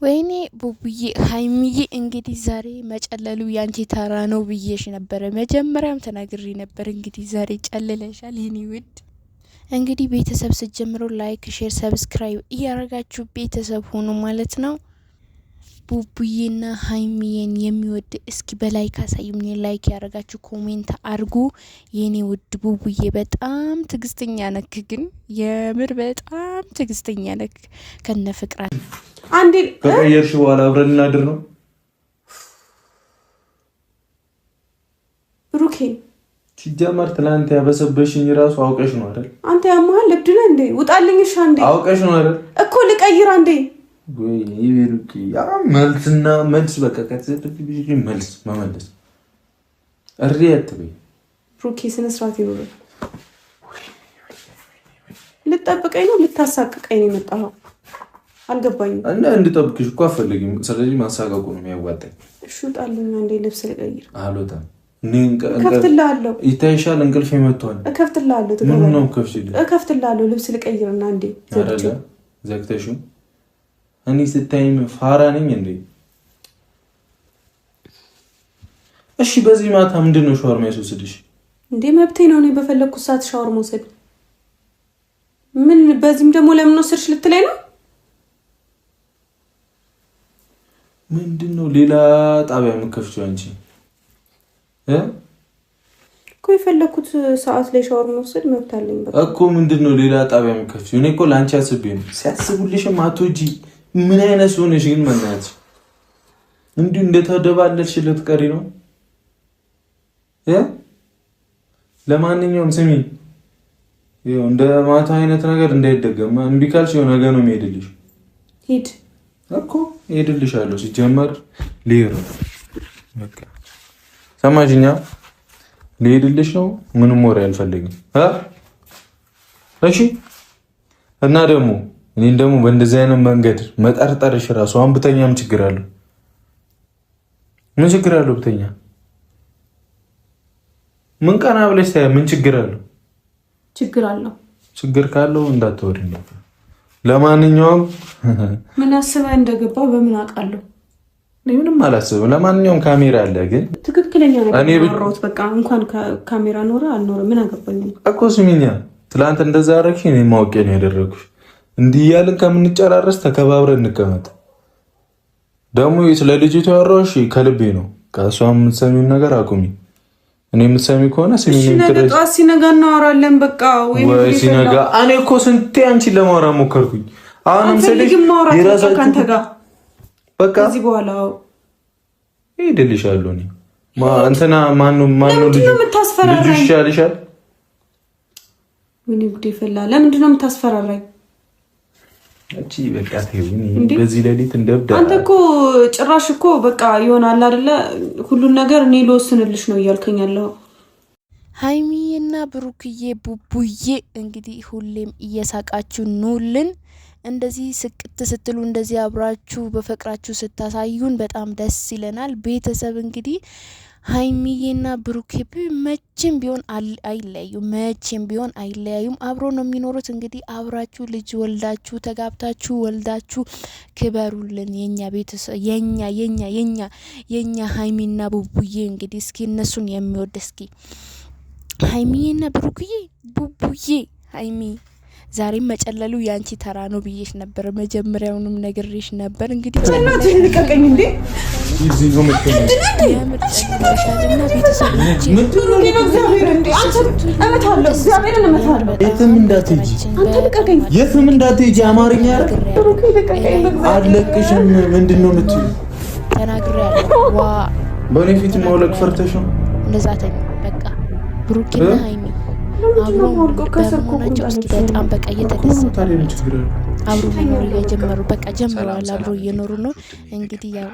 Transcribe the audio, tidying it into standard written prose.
ወይኔ ቡቡዬ ሀይሚዬ እንግዲህ ዛሬ መጨለሉ ያንቺ ተራ ነው ብዬሽ ነበረ። መጀመሪያም ተናግሬ ነበር። እንግዲህ ዛሬ ጨልለሻል የኔ ውድ። እንግዲህ ቤተሰብ ስትጀምሩ ላይክ፣ ሼር፣ ሰብስክራይብ እያረጋችሁ ቤተሰብ ሆኑ ማለት ነው። ቡቡዬና ሀይሚዬን የሚወድ እስኪ በላይክ አሳዩኝ። ላይክ ያረጋችሁ ኮሜንት አርጉ የኔ ውድ። ቡቡዬ በጣም ትግስተኛ ነክ፣ ግን የምር በጣም ትግስተኛ ነክ ከነ ፍቅራ አንዴ ከቀየርሽ በኋላ አብረን እናድር ነው ብሩኬ። ሲጀመር ትላንት ያበሰበሽኝ ራሱ አውቀሽ ነው አይደል? አንተ ያማል ልብድ ነህ እንዴ? ውጣልኝ። እሺ አንዴ አውቀሽ ነው አይደል? እኮ ልቀይር አንዴ። ወይ ይብሩኬ ያ መልስና መልስ በቃ ከተሰጠሽ መልስ መመለስ እሪያት በይ ብሩኬ። ስነ ስርዓት ይኖር። ልጠብቀኝ ነው ልታሳቅቀኝ ነው የመጣኸው? አልገባኝም። እና እንድጠብቅሽ እኮ አፈልግም። ስለዚህ ማሳቀቁ ነው የሚያዋጣኝ። እሺ ውጣልኝ አንዴ ልብስ ልቀይር። አልወጣም። እከፍትልሃለሁ። ይታይሻል እንቅልፍ መጥቷል። እከፍትልሃለሁ። ምን ነው ከፍሽልኝ? እከፍትልሃለሁ። ልብስ ልቀይርና አንዴ ዘግተሽው። እኔ ስታይም ፋራ ነኝ እንዴ? እሺ በዚህ ማታ ምንድን ነው ሻወር የሚያስወስድሽ እንዴ? መብቴ ነው እኔ በፈለኩት ሰዓት ሻወር መውሰድ። ምን በዚህም ደግሞ ለምን ወሰድሽ ልትለኝ ነው? ምንድነው ሌላ ጣቢያ የምከፍቺው አንቺ? እኮ የፈለኩት ሰዓት ላይ ሻወር መውሰድ መብት አለኝ እኮ። ምንድነው ሌላ ጣቢያ የምከፍቺው? እኔ እኮ ላንቺ አስቤ ነው። ሲያስቡልሽም አትወጂ። ምን አይነት ሆነሽ ግን መናት እንዲሁ እንደተደባለልሽ ልትቀሪ ነው? ለማንኛውም ስሚ፣ ይኸው እንደ ማታ አይነት ነገር እንዳይደገም እምቢ ካልሽ ይኸው ነገ ነው የሚሄድልሽ። ሂድ እኮ ሄድልሻለሁ። ሲጀመር ልሄድ ነው በቃ ሰማሽኛ? ልሄድልሽ ነው። ምንም ወሬ አልፈልግም። እሺ። እና ደግሞ እኔን ደግሞ በእንደዚህ አይነት መንገድ መጠርጠርሽ እራሱ አሁን ብተኛ ምን ችግር አለው? ምን ችግር አለው ብተኛ? ምን ቀና ብለሽ ታያ ምን ችግር አለው? ችግር አለው። ችግር ካለው እንዳትወሪኝ ነበር። ለማንኛውም ምን አስበህ እንደገባ በምን አውቃለሁ? ምንም አላስብም። ለማንኛውም ካሜራ አለ፣ ግን ትክክለኛ ነገር ነው። በቃ እንኳን ካሜራ ኖረ አልኖረ ምን አገባኝ እኮ። ስሚኛ፣ ትላንት እንደዛ አደረግሽ፣ እኔ ማውቄ ነው ያደረኩሽ። እንዲህ እያልን ከምንጨራረስ ተከባብረን እንቀመጥ። ደግሞ ስለ ልጅቷ ያወራሁሽ ከልቤ ነው። ከእሷ የምትሰሚውን ነገር አቁሚ። እኔ የምትሰሚ ከሆነ ስሚኝ። ጠዋት ሲነጋ እናወራለን። በቃ ወይ ሲነጋ። እኔ እኮ ስንቴ አንቺን ለማውራት ሞከርኩኝ። አሁንም ስለዚህ የራሳችሁ ካንተ ጋር በቃ እዚህ በኋላ ሄድልሻለሁ። እኔ እንትና ማነው ልጅ ይሻልሻል። ወይኔ ጉዴ ፈላ። ለምንድን ነው የምታስፈራራኝ? እቺ በቃ ተይኝ። በዚህ ሌሊት እንደብዳ አንተ እኮ ጭራሽ እኮ በቃ ይሆናል አይደለ? ሁሉን ነገር እኔ ልወስንልሽ ነው እያልከኝ ያለው። ሀይሚዬና ብሩክዬ ቡቡዬ እንግዲህ ሁሌም እየሳቃችሁ ኑልን። እንደዚህ ስቅት ስትሉ እንደዚህ አብራችሁ በፍቅራችሁ ስታሳዩን በጣም ደስ ይለናል። ቤተሰብ እንግዲህ ሀይሚዬና ብሩኬ መቼም ቢሆን አይለያዩም። መቼም ቢሆን አይለያዩም። አብሮ ነው የሚኖሩት። እንግዲህ አብራችሁ ልጅ ወልዳችሁ ተጋብታችሁ ወልዳችሁ ክበሩልን። የኛ ቤተሰብ የኛ ሀይሚና ቡቡዬ እንግዲህ እስኪ እነሱን የሚወድ እስኪ ሀይሚዬና ብሩክዬ ቡቡዬ ሀይሚ ዛሬም መጨለሉ ያንቺ ተራ ነው ብዬሽ ነበር። መጀመሪያውንም ነግሬሽ ነበር። እንግዲህ ጨለላችሁ ልቀቀኝ እንዴ! እዚህ ነው መጥተናል። የትም እንዳትሄጂ አማርኛ አለቅሽም። ምንድን ነው የምትይው? ተናግሬያለሁ። ዋ በእኔ ፊት ማውለቅ ፈርተሽ ነው? እንደዛ ተኝ በቃ ብሩክና ሀይሚ አብሮ በመሆናቸው እስኪ በጣም በቃ እየተደሰተ አብሮ መኖር እየጀመሩ በቃ ጀምረዋል። አብሮ እየኖሩ ነው እንግዲህ ያው